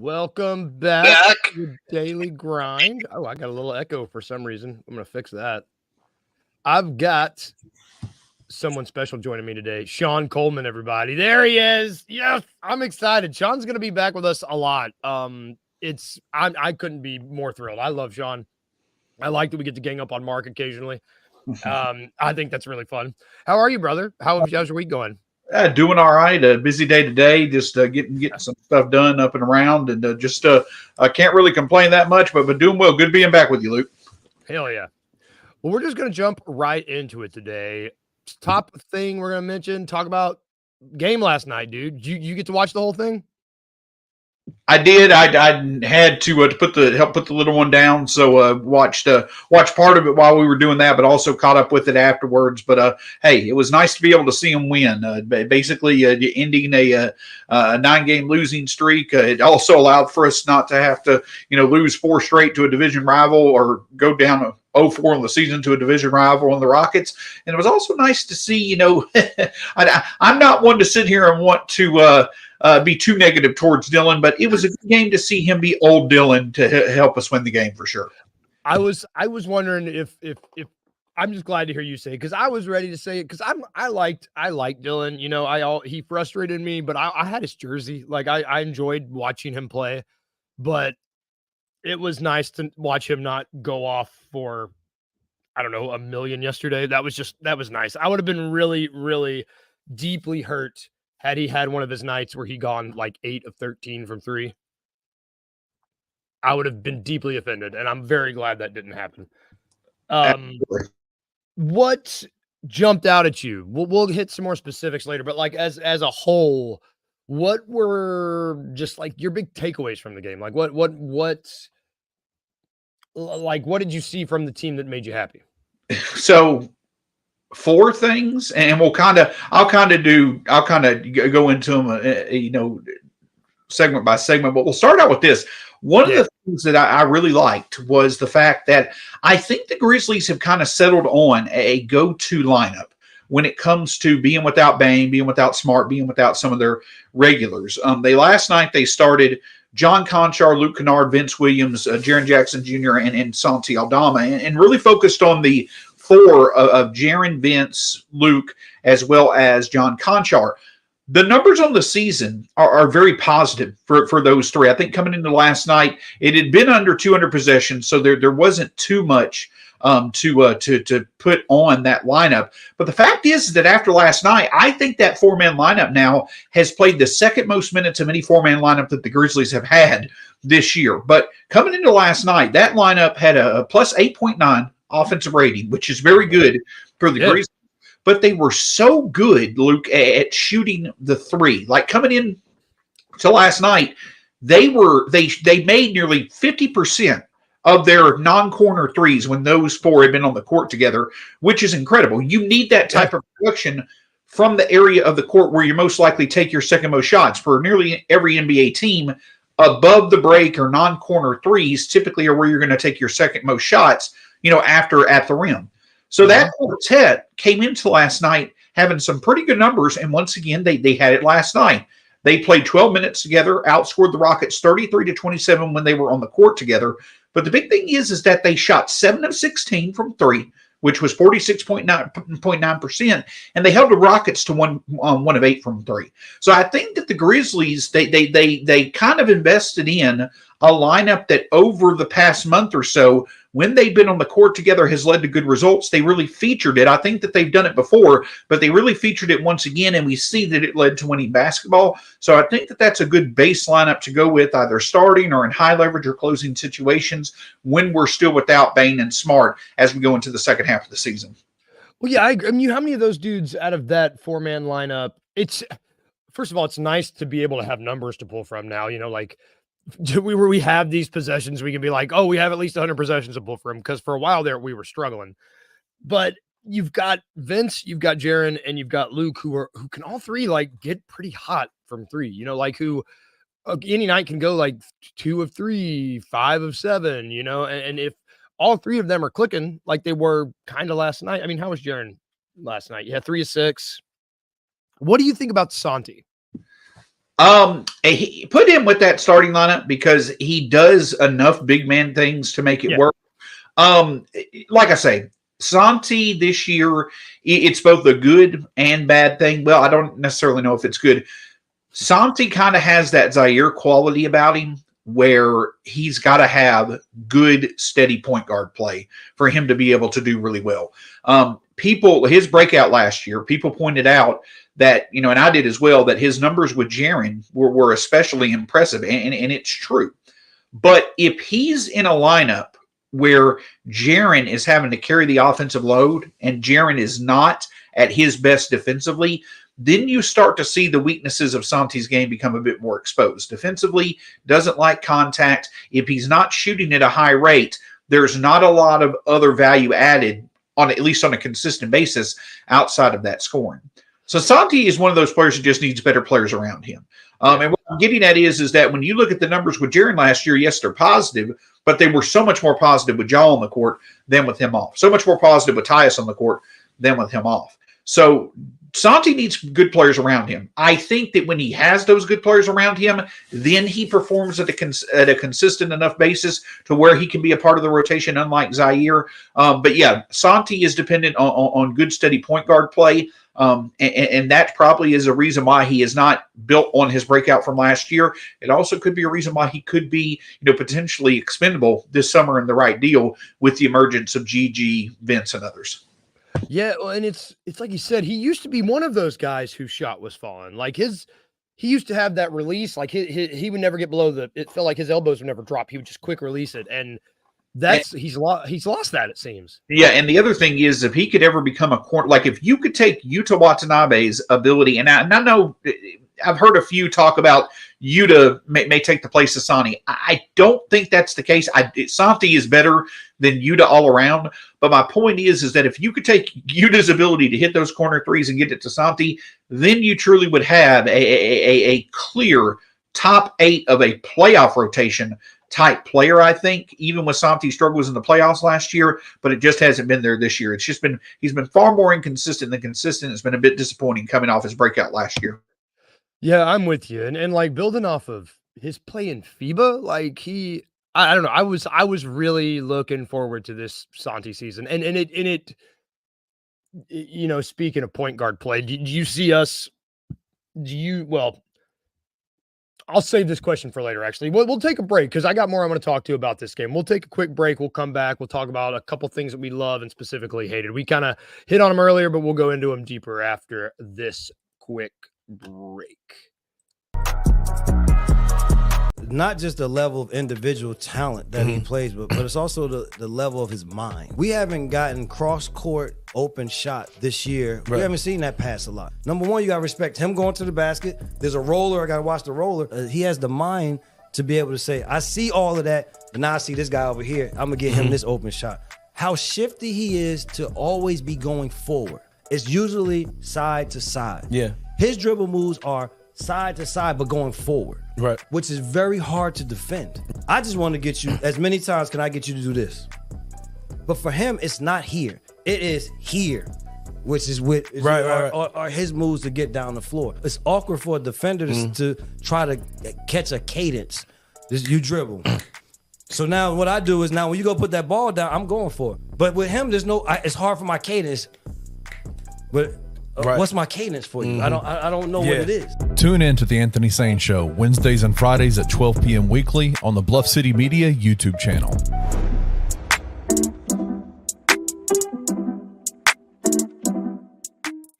Welcome back to the Daily Grind. Oh, I got a little echo for some reason. I'm going to fix that. I've got someone special joining me today. Sean Coleman, everybody. There he is. Yes, I'm excited. Sean's going to be back with us a lot. I couldn't be more thrilled. I love Sean. I like that we get to gang up on Mark occasionally. I think that's really fun. How are you, brother? How's your week going? Doing all right. A busy day today. Just getting some stuff done up and around, and I can't really complain that much. But doing well. Good being back with you, Luke. Hell yeah. Well, we're just going to jump right into it today. Top thing we're going to mention, talk about game last night, dude. You get to watch the whole thing? I did. I had to help put the little one down, so watched part of it while we were doing that, but also caught up with it afterwards. But hey, it was nice to be able to see him win. Basically, ending a 9-game losing streak. It also allowed for us not to have to lose 4 straight to a division rival or go down 0-4 on the season to a division rival on the Rockets. And it was also nice to see. I'm not one to sit here and want to be too negative towards Dylan, but it was a good game to see him be old Dylan to help us win the game for sure. I was wondering if I'm just glad to hear you say it, because I was ready to say it, because I liked Dylan. He frustrated me, but I had his jersey. Like I enjoyed watching him play, but it was nice to watch him not go off for, I don't know, 1 million yesterday. That was nice. I would have been really, really deeply hurt had he had one of his nights where he gone like 8 of 13 from 3. I would have been deeply offended, and I'm very glad that didn't happen. What jumped out at you? We'll hit some more specifics later, but like as a whole, what were just like your big takeaways from the game? Like what did you see from the team that made you happy? So 4 things, and I'll kind of go into them, segment by segment. But we'll start out with this. One of the things that I really liked was the fact that I think the Grizzlies have kind of settled on a go-to lineup when it comes to being without Bane, being without Smart, being without some of their regulars. Last night they started John Conchar, Luke Kennard, Vince Williams, Jaren Jackson Jr., and Santi Aldama, and really focused on the 4 of Jaren, Vince, Luke, as well as John Conchar. The numbers on the season are very positive for those 3. I think coming into last night, it had been under 200 possessions, so there wasn't too much to put on that lineup. But the fact is that after last night, I think that 4-man lineup now has played the second most minutes of any 4-man lineup that the Grizzlies have had this year. But coming into last night, that lineup had a plus 8.9 offensive rating, which is very good for the Grizzlies. But they were so good, Luke, at shooting the 3. Like coming in to last night, they made nearly 50% of their non-corner threes when those 4 had been on the court together, which is incredible. You need that type of production from the area of the court where you most likely take your second most shots. For nearly every NBA team, above the break or non-corner threes typically are where you're going to take your second most shots, after at the rim. So that quartet came into last night having some pretty good numbers, and once again, they had it last night. They played 12 minutes together, outscored the Rockets 33-27 when they were on the court together. But the big thing is that they shot 7 of 16 from 3, which was 46.9%, and they held the Rockets to 1 of 8 from 3. So I think that the Grizzlies, they kind of invested in a lineup that over the past month or so, when they've been on the court together, has led to good results. They really featured it. I think that they've done it before, but they really featured it once again, and we see that it led to winning basketball. So I think that that's a good base lineup to go with, either starting or in high leverage or closing situations when we're still without Bane and Smart as we go into the second half of the season. Well, yeah, I agree. I mean, how many of those dudes out of that 4-man lineup? First of all, it's nice to be able to have numbers to pull from now. Like we have these possessions, we can be like, oh, we have at least 100 possessions to pull from, because for a while there we were struggling. But you've got Vince, you've got Jaren, and you've got Luke, who can all 3 like get pretty hot from 3. Like who any night can go like 2 of 3, 5 of 7. And if all 3 of them are clicking like they were kind of last night. I mean, how was Jaren last night? Yeah, 3 of 6. What do you think about Santi? Put him with that starting lineup because he does enough big man things to make it work. Like I say, Santi this year, it's both a good and bad thing. Well, I don't necessarily know if it's good. Santi kind of has that Zaire quality about him where he's got to have good, steady point guard play for him to be able to do really well. His breakout last year, people pointed out that, and I did as well, that his numbers with Jaren were especially impressive, and it's true. But if he's in a lineup where Jaren is having to carry the offensive load and Jaren is not at his best defensively, then you start to see the weaknesses of Santi's game become a bit more exposed. Defensively, doesn't like contact. If he's not shooting at a high rate, there's not a lot of other value added, at least on a consistent basis, outside of that scoring. So Santi is one of those players who just needs better players around him. And what I'm getting at is that when you look at the numbers with Jaren last year, yes, they're positive, but they were so much more positive with Ja on the court than with him off. So much more positive with Tyus on the court than with him off. So Santi needs good players around him. I think that when he has those good players around him, then he performs at a consistent enough basis to where he can be a part of the rotation, unlike Zaire. But yeah, Santi is dependent on good, steady point guard play. And that probably is a reason why he is not built on his breakout from last year. It also could be a reason why he could be, potentially expendable this summer in the right deal with the emergence of GG, Vince, and others. Yeah, well, and it's like you said, he used to be one of those guys whose shot was falling. Like he used to have that release. Like he would never get below it felt like his elbows would never drop. He would just quick release it, and he's lost that, it seems. Yeah, and the other thing is if he could ever become a corner, like if you could take Yuta Watanabe's ability, and I know I've heard a few talk about Yuta may take the place of Santi. I don't think that's the case. Santi is better than Yuta all around, but my point is that if you could take Yuta's ability to hit those corner threes and get it to Santi, then you truly would have a clear top 8 of a playoff rotation type player, I think, even with Santi's struggles in the playoffs last year, but it just hasn't been there this year. He's been far more inconsistent than consistent. It's been a bit disappointing coming off his breakout last year. Yeah, I'm with you. And like building off of his play in FIBA, like I don't know. I was really looking forward to this Santi season. And it speaking of point guard play, do you see us I'll save this question for later, actually. We'll take a break because I got more I want to talk to you about this game. We'll take a quick break. We'll come back. We'll talk about a couple things that we love and specifically hated. We kind of hit on them earlier, but we'll go into them deeper after this quick break. Not just the level of individual talent that he plays, but it's also the level of his mind. We haven't gotten cross-court open shot this year. Right. We haven't seen that pass a lot. Number one, you got to respect him going to the basket. There's a roller. I got to watch the roller. He has the mind to be able to say, I see all of that, but now I see this guy over here. I'm going to get him this open shot. How shifty he is to always be going forward. It's usually side to side. Yeah. His dribble moves are side to side, but going forward. Right. Which is very hard to defend. I just want to get you, as many times can I get you to do this? But for him, it's not here. It is here, which is are his moves to get down the floor. It's awkward for a defender to try to catch a cadence. You dribble. So now what I do is now when you go put that ball down, I'm going for it. But with him, it's hard for my cadence. But what's my cadence for you? I don't know what it is. Tune in to the Anthony Sane Show Wednesdays and Fridays at 12 p.m. weekly on the Bluff City Media YouTube channel.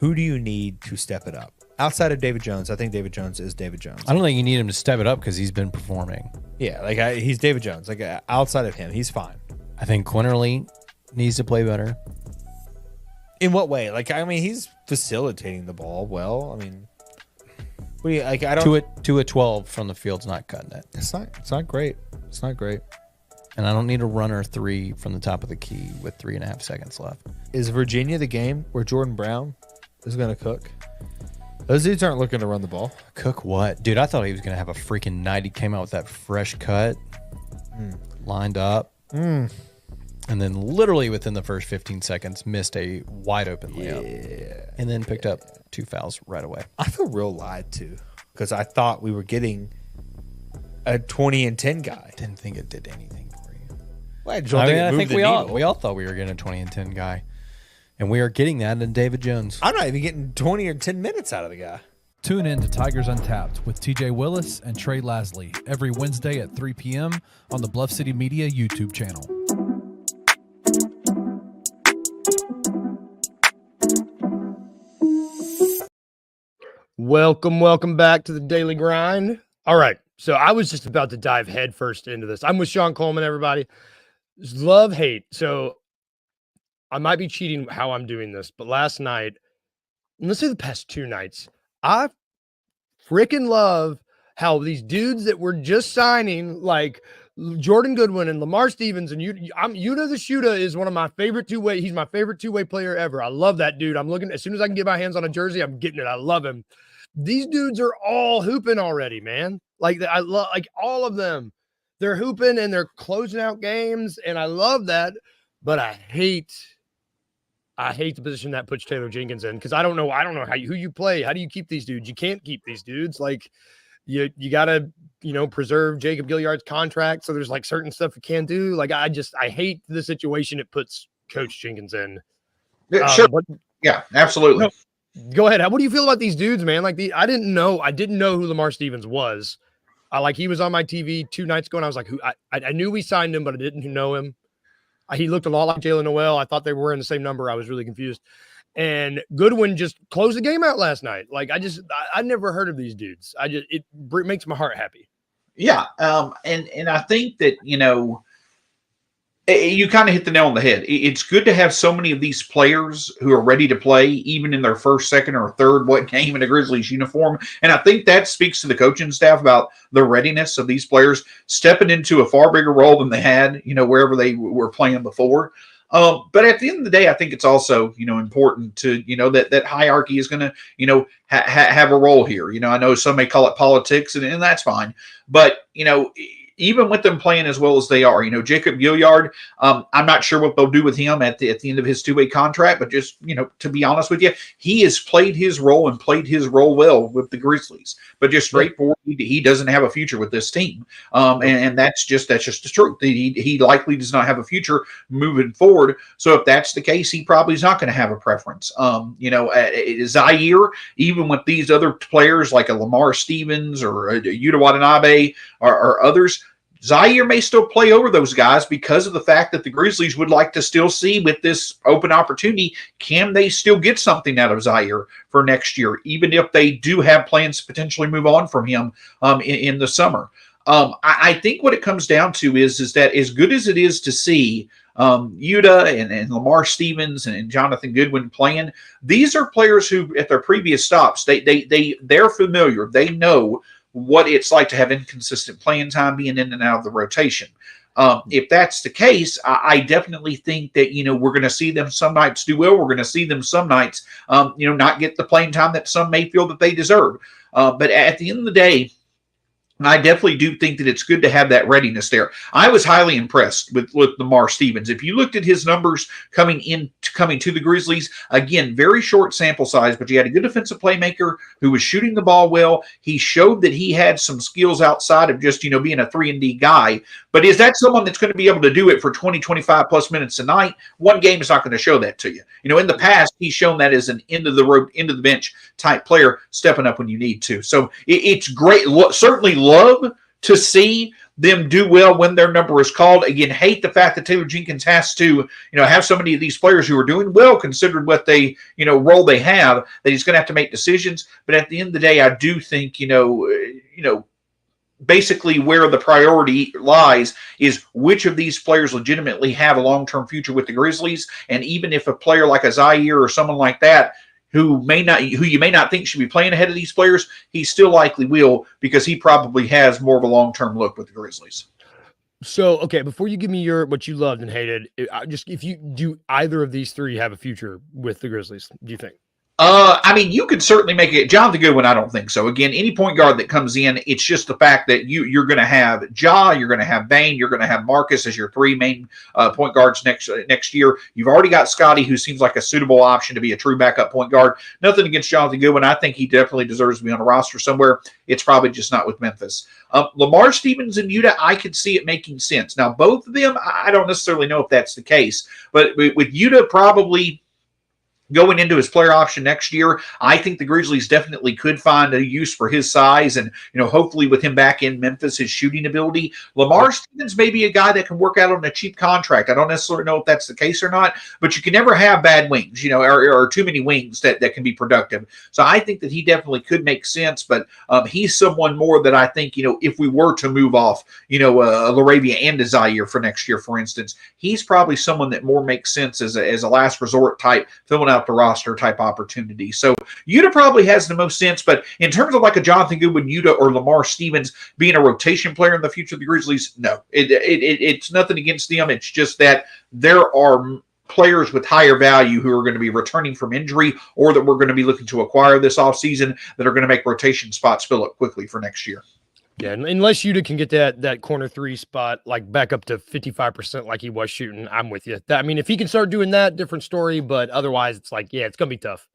Who do you need to step it up? Outside of David Jones, I think David Jones is David Jones. I don't think you need him to step it up because he's been performing. Yeah, he's David Jones. Outside of him, he's fine. I think Quinterly needs to play better. In what way? He's facilitating the ball well. What do you I don't 2 at 12 from the field's not cutting it. It's not great. It's not great. And I don't need a runner 3 from the top of the key with 3.5 seconds left. Is Virginia the game where Jordan Brown is going to cook? Those dudes aren't looking to run the ball. Cook what? Dude, I thought he was going to have a freaking night. He came out with that fresh cut, lined up, and then literally within the first 15 seconds missed a wide open layup. Yeah. And then picked up 2 fouls right away. I feel real lied to because I thought we were getting a 20 and 10 guy. Didn't think it did anything for you. Well, I think we all thought we were getting a 20 and 10 guy, and we are getting that in David Jones. I'm not even getting 20 or 10 minutes out of the guy. Tune in to Tigers Untapped with TJ Willis and Trey Lasley every Wednesday at 3 p.m. on the Bluff City Media YouTube channel. Welcome back to the Daily Grind. All right, so I was just about to dive headfirst into this. I'm with Sean Coleman, everybody. Love, hate. So I might be cheating how I'm doing this, but last night, let's say the past 2 nights, I freaking love how these dudes that were just signing, like Jordan Goodwin and Lamar Stevens, and Yuta the Shooter is one of my favorite two-way. He's my favorite two-way player ever. I love that dude. I'm looking, as soon as I can get my hands on a jersey, I'm getting it. I love him. These dudes are all hooping already, man. Like I love, like all of them. They're hooping and they're closing out games, and I love that. But I hate the position that puts Taylor Jenkins in, because I don't know who you play. How do you keep these dudes? You can't keep these dudes. Like you gotta, preserve Jacob Gilliard's contract. So there's like certain stuff you can't do. Like I hate the situation it puts Coach Jenkins in. Yeah, sure. Yeah, absolutely. No, go ahead. What do you feel about these dudes, man? Like I didn't know who Lamar Stevens was. He was on my TV 2 nights ago, and I was like, I knew we signed him, but I didn't know him. He looked a lot like Jalen Noel. I thought they were in the same number. I was really confused. And Goodwin just closed the game out last night. Like I never heard of these dudes. It makes my heart happy. Yeah. And I think that, you kind of hit the nail on the head. It's good to have so many of these players who are ready to play, even in their first, second, or third game in a Grizzlies uniform. And I think that speaks to the coaching staff about the readiness of these players stepping into a far bigger role than they had, wherever they were playing before. But at the end of the day, I think it's also, important to, that hierarchy is going to, have a role here. I know some may call it politics, and that's fine. But, even with them playing as well as they are, Jacob Gilliard, I'm not sure what they'll do with him at the end of his 2-way contract, but just, to be honest with you, he has played his role and played his role well with the Grizzlies, but just straightforward, he doesn't have a future with this team. And that's just the truth. He likely does not have a future moving forward. So if that's the case, he probably is not going to have a preference. Zaire, even with these other players like a Lamar Stevens or a Yuta Watanabe or others, Zaire may still play over those guys because of the fact that the Grizzlies would like to still see, with this open opportunity, can they still get something out of Zaire for next year, even if they do have plans to potentially move on from him in the summer. I think what it comes down to is that as good as it is to see Yuta and Lamar Stevens and Jonathan Goodwin playing, these are players who, at their previous stops, they're familiar. They know what it's like to have inconsistent playing time, being in and out of the rotation. If that's the case, I definitely think that, we're going to see them some nights do well. We're going to see them some nights, not get the playing time that some may feel that they deserve. But at the end of the day, I definitely do think that it's good to have that readiness there. I was highly impressed with Lamar Stevens. If you looked at his numbers coming to the Grizzlies, again, very short sample size, but you had a good defensive playmaker who was shooting the ball well. He showed that he had some skills outside of just, being a 3-and-D guy. But is that someone that's going to be able to do it for 20, 25 plus minutes a night? One game is not going to show that to you. In the past, he's shown that as an end of the bench type player, stepping up when you need to. So it's great. Certainly love to see them do well when their number is called. Again, hate the fact that Taylor Jenkins has to, have so many of these players who are doing well considered what they, role they have, that he's going to have to make decisions. But at the end of the day, I do think, basically where the priority lies is which of these players legitimately have a long-term future with the Grizzlies. And even if a player like a Zaire or someone like that, who you may not think should be playing ahead of these players, he still likely will, because he probably has more of a long-term look with the Grizzlies. So, okay, before you give me what you loved and hated, if you do either of these three have a future with the Grizzlies, do you think? I mean, you could certainly make it. Jonathan Goodwin, I don't think so. Again, any point guard that comes in, it's just the fact that you're going to have Ja, you're going to have Bane, you're going to have Marcus as your three main point guards next year. You've already got Scotty, who seems like a suitable option to be a true backup point guard. Nothing against Jonathan Goodwin. I think he definitely deserves to be on a roster somewhere. It's probably just not with Memphis. Lamar Stevens and Yuta, I could see it making sense. Now, both of them, I don't necessarily know if that's the case, but with Yuta probably going into his player option next year, I think the Grizzlies definitely could find a use for his size, and hopefully with him back in Memphis, his shooting ability. Lamar Stevens may be a guy that can work out on a cheap contract. I don't necessarily know if that's the case or not, but you can never have bad wings, or too many wings that can be productive. So I think that he definitely could make sense, but he's someone more that I think, if we were to move off, Laravia and Desire for next year, for instance, he's probably someone that more makes sense as a last resort type, filling out the roster type opportunity. So Yuta probably has the most sense, but in terms of like a Jonathan Goodwin, Yuta, or Lamar Stevens being a rotation player in the future of the Grizzlies, no. It's nothing against them. It's just that there are players with higher value who are going to be returning from injury or that we're going to be looking to acquire this offseason that are going to make rotation spots fill up quickly for next year. Yeah, unless Yuta can get that corner three spot like back up to 55% like he was shooting, I'm with you. I mean, if he can start doing that, different story. But otherwise, it's like, yeah, it's gonna be tough.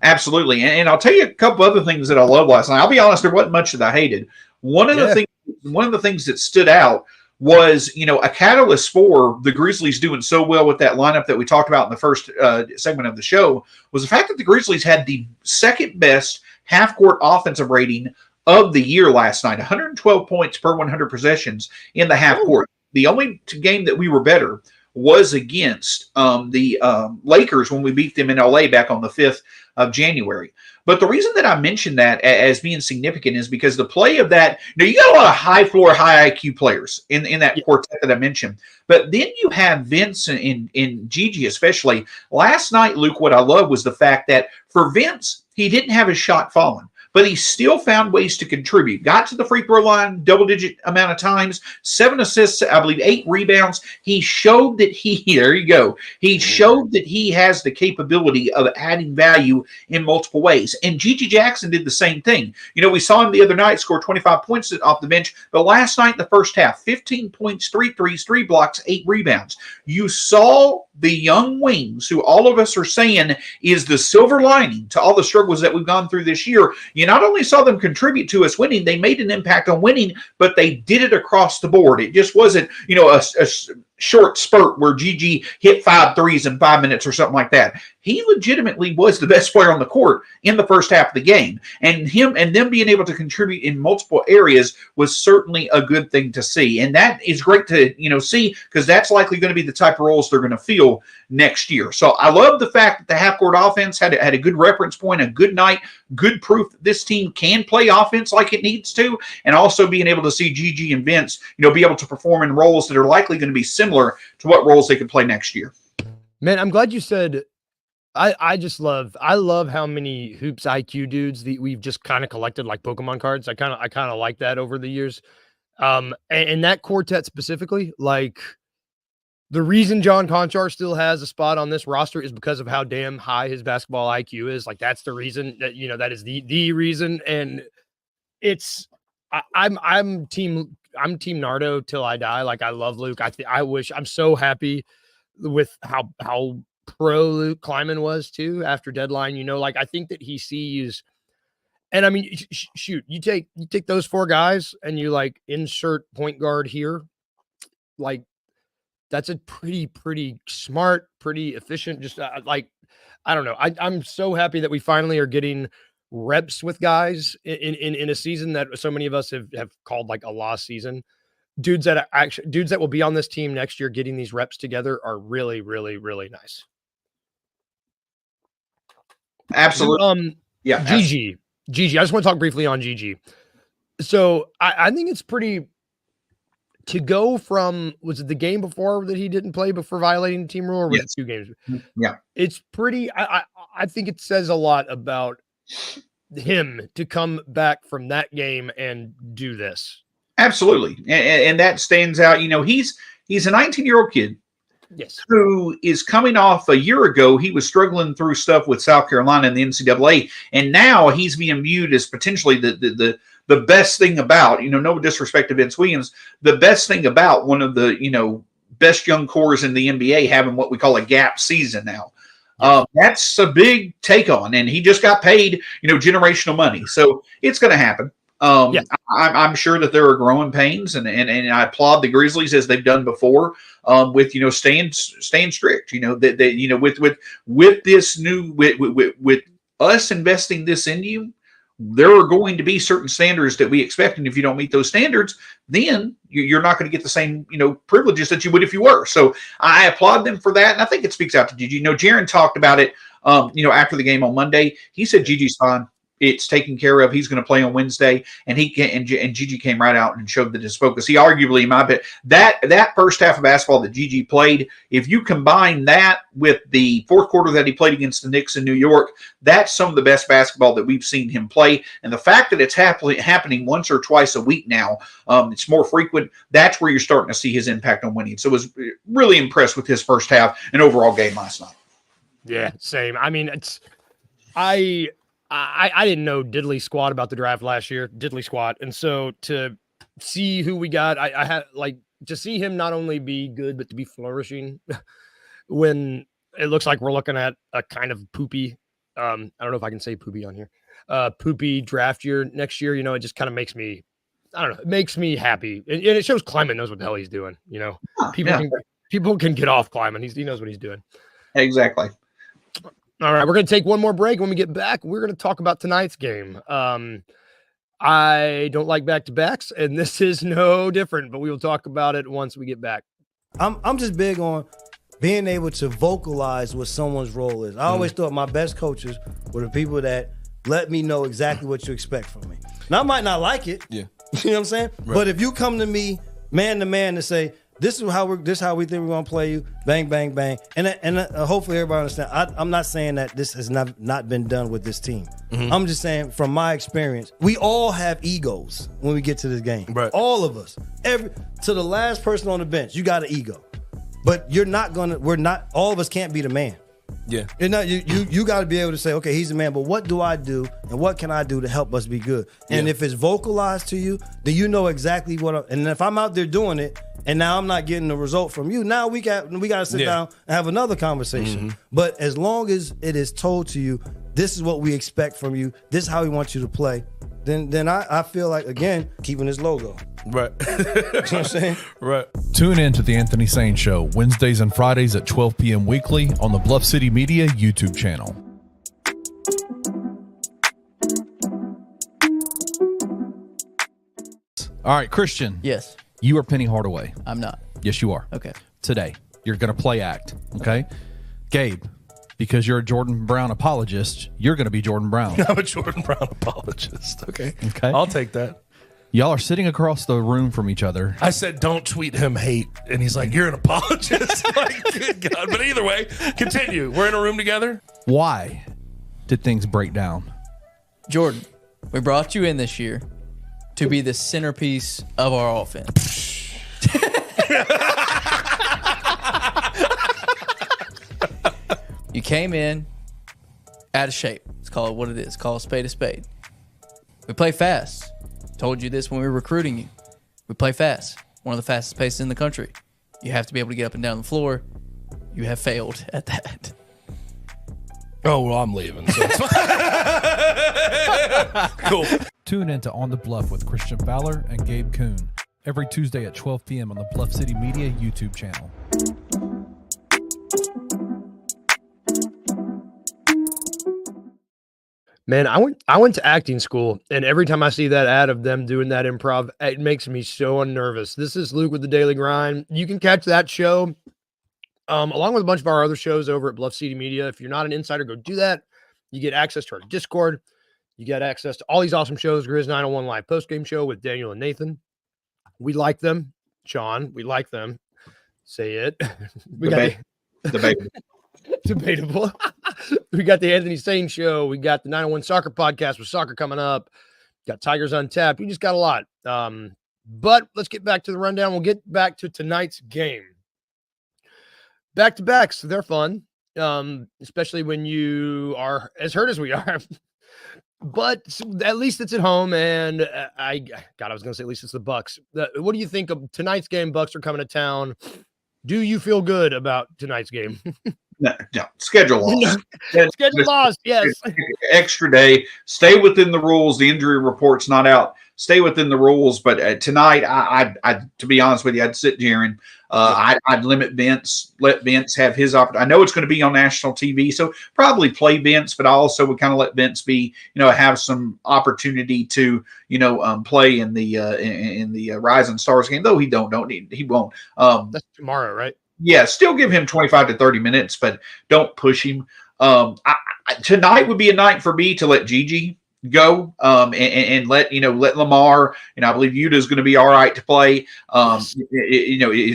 Absolutely, and I'll tell you a couple other things that I loved last night. I'll be honest, there wasn't much that I hated. One of the things that stood out was, a catalyst for the Grizzlies doing so well with that lineup that we talked about in the first segment of the show was the fact that the Grizzlies had the second best half-court offensive rating of the year last night, 112 points per 100 possessions in the half court. The only game that we were better was against the Lakers when we beat them in LA back on the 5th of January. But the reason that I mentioned that as being significant is because the play of that, you got a lot of high floor, high IQ players in that quartet that I mentioned. But then you have Vince and Gigi especially. Last night, Luke, what I love was the fact that for Vince, he didn't have his shot falling, but he still found ways to contribute. Got to the free throw line double-digit amount of times, 7 assists, I believe 8 rebounds. He showed that there you go. He showed that he has the capability of adding value in multiple ways. And Gigi Jackson did the same thing. We saw him the other night score 25 points off the bench, but last night in the first half, 15 points, 3 threes, 3 blocks, 8 rebounds. You saw the young wings, who all of us are saying is the silver lining to all the struggles that we've gone through this year. You not only saw them contribute to us winning, they made an impact on winning, but they did it across the board. It just wasn't, a short spurt where Gigi hit 5 threes in 5 minutes or something like that. He legitimately was the best player on the court in the first half of the game. And them being able to contribute in multiple areas was certainly a good thing to see. And that is great to, see, because that's likely going to be the type of roles they're going to fill next year. So I love the fact that the half-court offense had a good reference point, a good night, good proof that this team can play offense like it needs to, and also being able to see Gigi and Vince, be able to perform in roles that are likely going to be similar to what roles they could play next year. Man, I'm glad you said. I love how many hoops IQ dudes that we've just kind of collected like Pokemon cards. I kind of like that over the years. And that quartet specifically, like the reason John Conchar still has a spot on this roster is because of how damn high his basketball IQ is. Like that's the reason that, that is the reason. And I'm team Nardo till I die. Like I love Luke. I'm so happy with how pro Luke Kleiman was too after deadline. Like I think that he sees, and I mean, shoot, you take those 4 guys and you like insert point guard here, like that's a pretty smart, pretty efficient. Just like I don't know. I'm so happy that we finally are getting reps with guys in a season that so many of us have called like a lost season. Dudes that will be on this team next year getting these reps together are really, really, really nice. Absolutely. Gigi. I just want to talk briefly on Gigi. So I think it's pretty to go from, was it the game before that he didn't play before violating the team rule, or was it 2 games? Yeah. It's pretty, I think it says a lot about him to come back from that game and do this. Absolutely. And that stands out. He's a 19-year-old kid Yes. who is coming off a year ago. He was struggling through stuff with South Carolina and the NCAA, and now he's being viewed as potentially the best thing about, no disrespect to Vince Williams, the best thing about one of the, best young cores in the NBA having what we call a gap season now. That's a big take on, and he just got paid, generational money. So it's going to happen. I'm sure that there are growing pains, and I applaud the Grizzlies as they've done before, with staying strict. That with this new with us investing this in you, there are going to be certain standards that we expect, and if you don't meet those standards, then you're not going to get the same privileges that you would if you were. So I applaud them for that, and I think it speaks out to Gigi. Jaron talked about it, after the game on Monday. He said Gigi's fine. It's taken care of. He's going to play on Wednesday, and Gigi came right out and showed that his focus. He arguably, in my opinion, that first half of basketball that Gigi played, if you combine that with the fourth quarter that he played against the Knicks in New York, that's some of the best basketball that we've seen him play. And the fact that it's happening once or twice a week now, it's more frequent. That's where you're starting to see his impact on winning. So I was really impressed with his first half and overall game last night. Yeah, same. I mean, I didn't know diddly squat about the draft last year, diddly squat. And so to see who we got, I had to see him not only be good, but to be flourishing when it looks like we're looking at a kind of poopy, I don't know if I can say poopy on here, poopy draft year next year. It just kind of makes me, I don't know, it makes me happy. And it shows Kleiman knows what the hell he's doing. People can get off Kleiman. He knows what he's doing. Exactly. All right, we're going to take one more break. When we get back, we're going to talk about tonight's game. I don't like back-to-backs, and this is no different, but we will talk about it once we get back. I'm just big on being able to vocalize what someone's role is. I always thought my best coaches were the people that let me know exactly what you expect from me. Now, I might not like it. Yeah. You know what I'm saying? Right. But if you come to me man to man to say, this is how we think we're gonna play you. Bang, bang, bang, and hopefully everybody understand. I'm not saying that this has not been done with this team. Mm-hmm. I'm just saying from my experience, we all have egos when we get to this game. Right. All of us, to the last person on the bench, you got an ego, but all of us can't be the man. Yeah, you got to be able to say, okay, he's the man, but what do I do and what can I do to help us be good? And if it's vocalized to you, then you know exactly what. And if I'm out there doing it, and now I'm not getting the result from you, now we got to sit down and have another conversation. Mm-hmm. But as long as it is told to you, this is what we expect from you, this is how we want you to play, then I feel like, again, keeping his logo. Right. You know what I'm saying? Right. Tune in to The Anthony Sane Show, Wednesdays and Fridays at 12 p.m. weekly on the Bluff City Media YouTube channel. All right, Christian. Yes. You are Penny Hardaway. I'm not. Yes, you are. Okay. Today, you're going to play act, okay? Gabe, because you're a Jordan Brown apologist, you're going to be Jordan Brown. I'm a Jordan Brown apologist. Okay. Okay. I'll take that. Y'all are sitting across the room from each other. I said, don't tweet him hate. And he's like, you're an apologist. Like, good God. But either way, continue. We're in a room together. Why did things break down? Jordan, we brought you in this year to be the centerpiece of our offense. You came in out of shape. Let's call it what it is. Call a spade a spade. We play fast. Told you this when we were recruiting you. We play fast. One of the fastest paces in the country. You have to be able to get up and down the floor. You have failed at that. Oh, well, I'm leaving. So it's fine. Cool. Tune in to On the Bluff with Christian Fowler and Gabe Kuhn every Tuesday at 12 p.m. on the Bluff City Media YouTube channel. Man, I went to acting school, and every time I see that ad of them doing that improv, it makes me so unnervous. This is Luke with the Daily Grind. You can catch that show along with a bunch of our other shows over at Bluff City Media. If you're not an insider, go do that. You get access to our Discord. You get access to all these awesome shows. Grizz 901 Live Postgame Show with Daniel and Nathan. We like them. Sean, we like them. Say it. Debatable. We got the Anthony Sane Show. We got the 901 Soccer Podcast with soccer coming up. Got Tigers Untapped. We just got a lot. But let's get back to the rundown. We'll get back to tonight's game. back-to-backs, they're fun, especially when you are as hurt as we are. But at least it's at home, and I was going to say at least it's the Bucks. What do you think of tonight's game? Bucks are coming to town. Do you feel good about tonight's game? No, schedule loss. Schedule loss, yes. Extra day. Stay within the rules. The injury report's not out. Stay within the rules. But tonight, I to be honest with you, I'd sit Jaron. I'd limit Vince. Let Vince have his opportunity. I know it's going to be on national TV, so probably play Vince. But I also would kind of let Vince be, have some opportunity to, play in the Rising Stars game. Though he won't. That's tomorrow, right? Yeah, still give him 25 to 30 minutes, but don't push him. Tonight would be a night for me to let Gigi go and let Lamar, and I believe Yuta is going to be all right to play.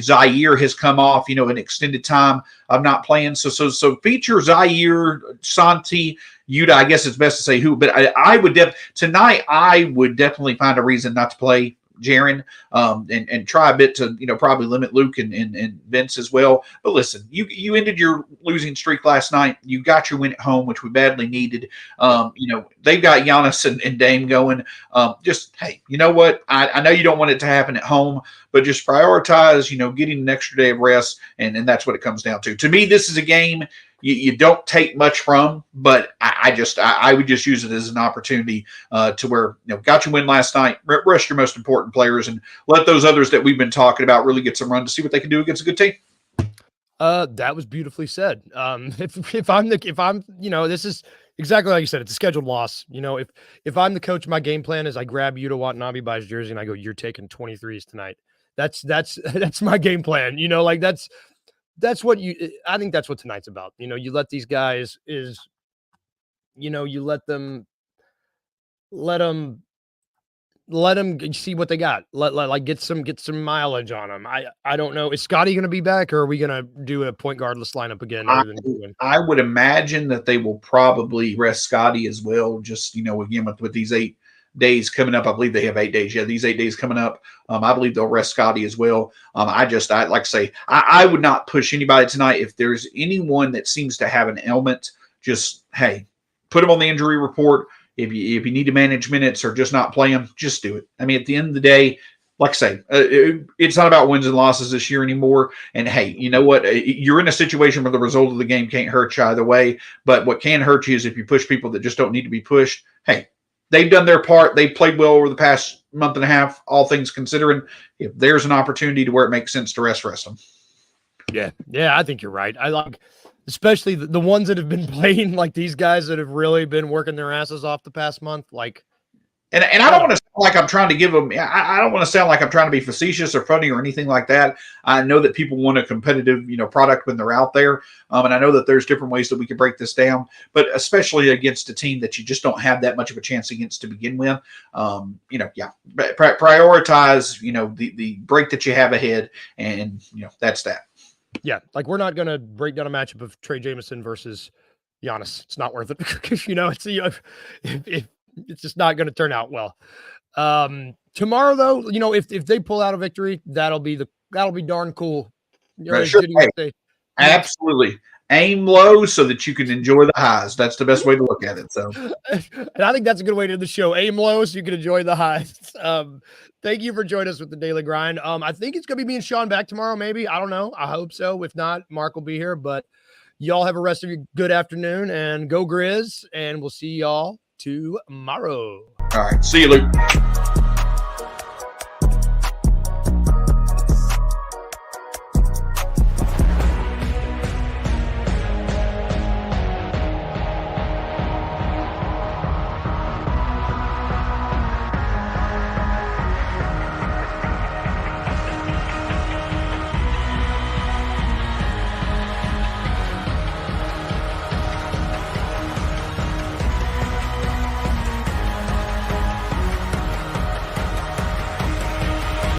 Zaire has come off, an extended time of not playing. So feature Zaire, Santi, Yuta. I guess it's best to say who, but I would tonight I would definitely find a reason not to play Jaron, and try a bit to, probably limit Luke and Vince as well. But listen, you ended your losing streak last night. You got your win at home, which we badly needed. They've got Giannis and Dame going. Hey, you know what? I know you don't want it to happen at home, but just prioritize, getting an extra day of rest, and that's what it comes down to. To me, this is a game you don't take much from, but I would just use it as an opportunity to where, got your win last night, rest your most important players, and let those others that we've been talking about really get some run to see what they can do against a good team. That was beautifully said. If I'm, this is exactly like you said, it's a scheduled loss. If I'm the coach, my game plan is I grab Yuta Watanabe by his jersey and I go, you're taking 23s tonight. That's my game plan. That's what I think that's what tonight's about. You let these guys you let them see what they got. Let get some mileage on them. I don't know. Is Scotty going to be back, or are we going to do a point guardless lineup again? I would imagine that they will probably rest Scotty as well. Just, again, with these 8 days coming up, I believe they have 8 days. Yeah, these 8 days coming up, I believe they'll rest Scotty as well. I like to say, I would not push anybody tonight. If there's anyone that seems to have an ailment, just, hey, put them on the injury report. If you need to manage minutes or just not play them, just do it. I mean, at the end of the day, like I say, it's not about wins and losses this year anymore. And hey, you know what? You're in a situation where the result of the game can't hurt you either way. But what can hurt you is if you push people that just don't need to be pushed. Hey, they've done their part. They've played well over the past month and a half, all things considering. If there's an opportunity to where it makes sense to rest them. Yeah, I think you're right. I like, especially the ones that have been playing, like these guys that have really been working their asses off the past month. Like, and I don't want to sound like I'm trying to give them. I don't want to sound like I'm trying to be facetious or funny or anything like that. I know that people want a competitive, product when they're out there, and I know that there's different ways that we can break this down. But especially against a team that you just don't have that much of a chance against to begin with, prioritize, the break that you have ahead, and that's that. Yeah, like we're not going to break down a matchup of Trey Jameson versus Giannis. It's not worth it. It's just not going to turn out well. Tomorrow, though, if they pull out a victory, that'll be darn cool. Sure. Hey, absolutely. Aim low so that you can enjoy the highs. That's the best way to look at it. So, and I think that's a good way to end the show. Aim low so you can enjoy the highs. Thank you for joining us with the Daily Grind. I think it's gonna be me and Sean back tomorrow. Maybe, I don't know. I hope so. If not, Mark will be here. But y'all have a rest of your good afternoon and go Grizz. And we'll see y'all tomorrow. All right. See you, Luke.